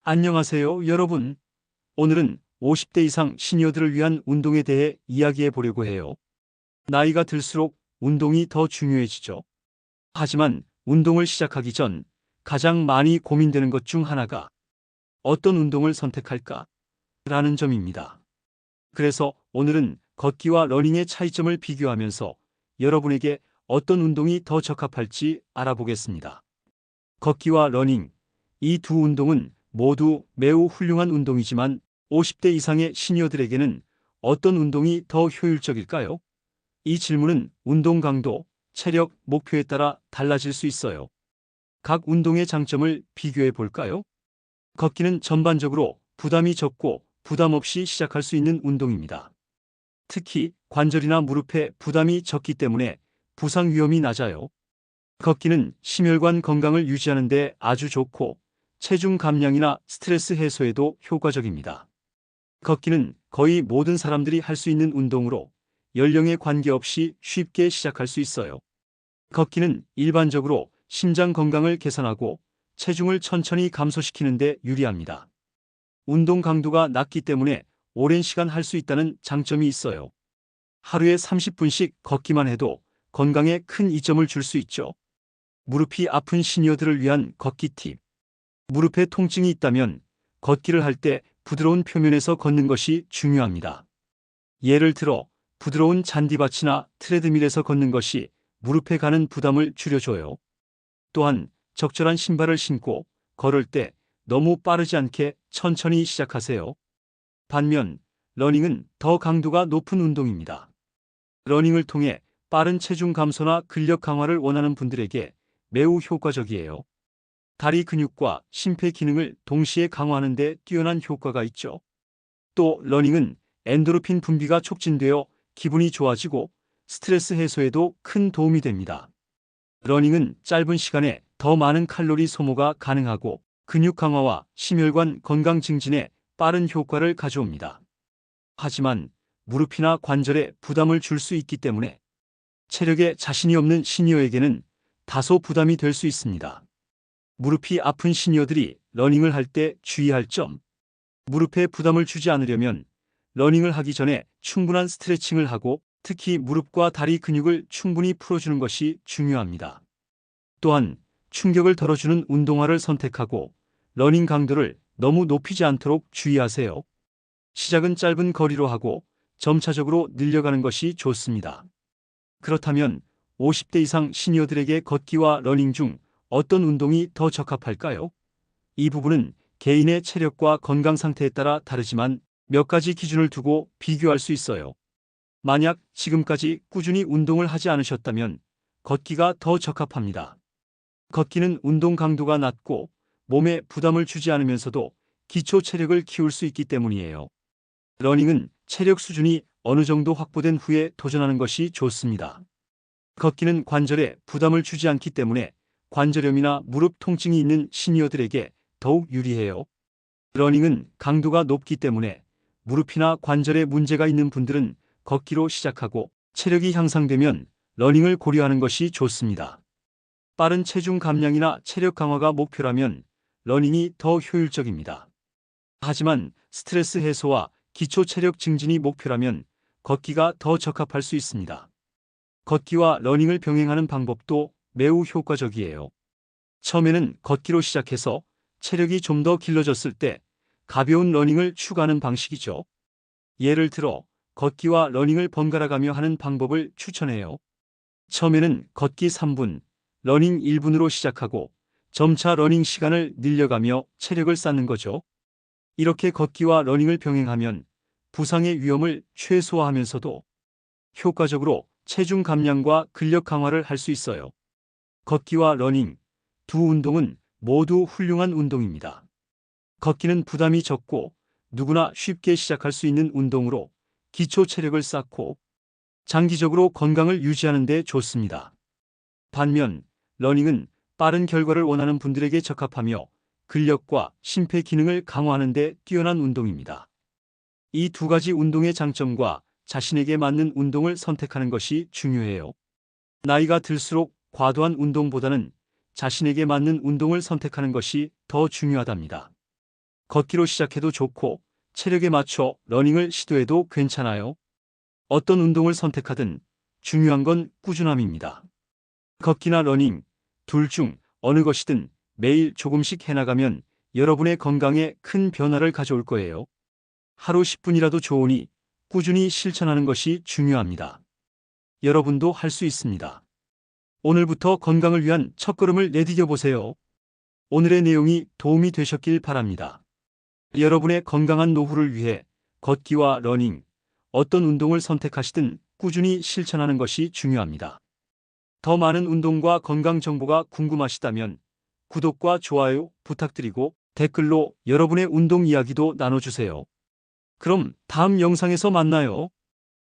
안녕하세요, 여러분. 오늘은 50대 이상 시니어들을 위한 운동에 대해 이야기해 보려고 해요. 나이가 들수록 운동이 더 중요해지죠. 하지만 운동을 시작하기 전 가장 많이 고민되는 것 중 하나가 어떤 운동을 선택할까? 라는 점입니다. 그래서 오늘은 걷기와 러닝의 차이점을 비교하면서 여러분에게 어떤 운동이 더 적합할지 알아보겠습니다. 걷기와 러닝, 이 두 운동은 모두 매우 훌륭한 운동이지만 50대 이상의 시니어들에게는 어떤 운동이 더 효율적일까요? 이 질문은 운동 강도, 체력, 목표에 따라 달라질 수 있어요. 각 운동의 장점을 비교해 볼까요? 걷기는 전반적으로 부담이 적고 부담 없이 시작할 수 있는 운동입니다. 특히 관절이나 무릎에 부담이 적기 때문에 부상 위험이 낮아요. 걷기는 심혈관 건강을 유지하는 데 아주 좋고 체중 감량이나 스트레스 해소에도 효과적입니다. 걷기는 거의 모든 사람들이 할 수 있는 운동으로 연령에 관계없이 쉽게 시작할 수 있어요. 걷기는 일반적으로 심장 건강을 개선하고 체중을 천천히 감소시키는 데 유리합니다. 운동 강도가 낮기 때문에 오랜 시간 할 수 있다는 장점이 있어요. 하루에 30분씩 걷기만 해도 건강에 큰 이점을 줄 수 있죠. 무릎이 아픈 시니어들을 위한 걷기 팁. 무릎에 통증이 있다면 걷기를 할 때 부드러운 표면에서 걷는 것이 중요합니다. 예를 들어 부드러운 잔디밭이나 트레드밀에서 걷는 것이 무릎에 가는 부담을 줄여줘요. 또한 적절한 신발을 신고 걸을 때 너무 빠르지 않게 천천히 시작하세요. 반면 러닝은 더 강도가 높은 운동입니다. 러닝을 통해 빠른 체중 감소나 근력 강화를 원하는 분들에게 매우 효과적이에요. 다리 근육과 심폐 기능을 동시에 강화하는 데 뛰어난 효과가 있죠. 또 러닝은 엔도르핀 분비가 촉진되어 기분이 좋아지고 스트레스 해소에도 큰 도움이 됩니다. 러닝은 짧은 시간에 더 많은 칼로리 소모가 가능하고 근육 강화와 심혈관 건강 증진에 빠른 효과를 가져옵니다. 하지만 무릎이나 관절에 부담을 줄 수 있기 때문에 체력에 자신이 없는 시니어에게는 다소 부담이 될 수 있습니다. 무릎이 아픈 시니어들이 러닝을 할 때 주의할 점. 무릎에 부담을 주지 않으려면 러닝을 하기 전에 충분한 스트레칭을 하고 특히 무릎과 다리 근육을 충분히 풀어주는 것이 중요합니다. 또한 충격을 덜어주는 운동화를 선택하고 러닝 강도를 너무 높이지 않도록 주의하세요. 시작은 짧은 거리로 하고 점차적으로 늘려가는 것이 좋습니다. 그렇다면 50대 이상 시니어들에게 걷기와 러닝 중 어떤 운동이 더 적합할까요? 이 부분은 개인의 체력과 건강 상태에 따라 다르지만 몇 가지 기준을 두고 비교할 수 있어요. 만약 지금까지 꾸준히 운동을 하지 않으셨다면 걷기가 더 적합합니다. 걷기는 운동 강도가 낮고 몸에 부담을 주지 않으면서도 기초 체력을 키울 수 있기 때문이에요. 러닝은 체력 수준이 어느 정도 확보된 후에 도전하는 것이 좋습니다. 걷기는 관절에 부담을 주지 않기 때문에 관절염이나 무릎 통증이 있는 시니어들에게 더욱 유리해요. 러닝은 강도가 높기 때문에 무릎이나 관절에 문제가 있는 분들은 걷기로 시작하고 체력이 향상되면 러닝을 고려하는 것이 좋습니다. 빠른 체중 감량이나 체력 강화가 목표라면 러닝이 더 효율적입니다. 하지만 스트레스 해소와 기초 체력 증진이 목표라면 걷기가 더 적합할 수 있습니다. 걷기와 러닝을 병행하는 방법도 매우 효과적이에요. 처음에는 걷기로 시작해서 체력이 좀 더 길러졌을 때 가벼운 러닝을 추가하는 방식이죠. 예를 들어 걷기와 러닝을 번갈아 가며 하는 방법을 추천해요. 처음에는 걷기 3분, 러닝 1분으로 시작하고 점차 러닝 시간을 늘려가며 체력을 쌓는 거죠. 이렇게 걷기와 러닝을 병행하면 부상의 위험을 최소화하면서도 효과적으로 체중 감량과 근력 강화를 할 수 있어요. 걷기와 러닝, 두 운동은 모두 훌륭한 운동입니다. 걷기는 부담이 적고 누구나 쉽게 시작할 수 있는 운동으로 기초 체력을 쌓고 장기적으로 건강을 유지하는 데 좋습니다. 반면 러닝은 빠른 결과를 원하는 분들에게 적합하며 근력과 심폐 기능을 강화하는 데 뛰어난 운동입니다. 이 두 가지 운동의 장점과 자신에게 맞는 운동을 선택하는 것이 중요해요. 나이가 들수록 과도한 운동보다는 자신에게 맞는 운동을 선택하는 것이 더 중요하답니다. 걷기로 시작해도 좋고 체력에 맞춰 러닝을 시도해도 괜찮아요. 어떤 운동을 선택하든 중요한 건 꾸준함입니다. 걷기나 러닝, 둘 중 어느 것이든 매일 조금씩 해나가면 여러분의 건강에 큰 변화를 가져올 거예요. 하루 10분이라도 좋으니 꾸준히 실천하는 것이 중요합니다. 여러분도 할 수 있습니다. 오늘부터 건강을 위한 첫걸음을 내디뎌 보세요. 오늘의 내용이 도움이 되셨길 바랍니다. 여러분의 건강한 노후를 위해 걷기와 러닝, 어떤 운동을 선택하시든 꾸준히 실천하는 것이 중요합니다. 더 많은 운동과 건강 정보가 궁금하시다면 구독과 좋아요 부탁드리고 댓글로 여러분의 운동 이야기도 나눠주세요. 그럼 다음 영상에서 만나요.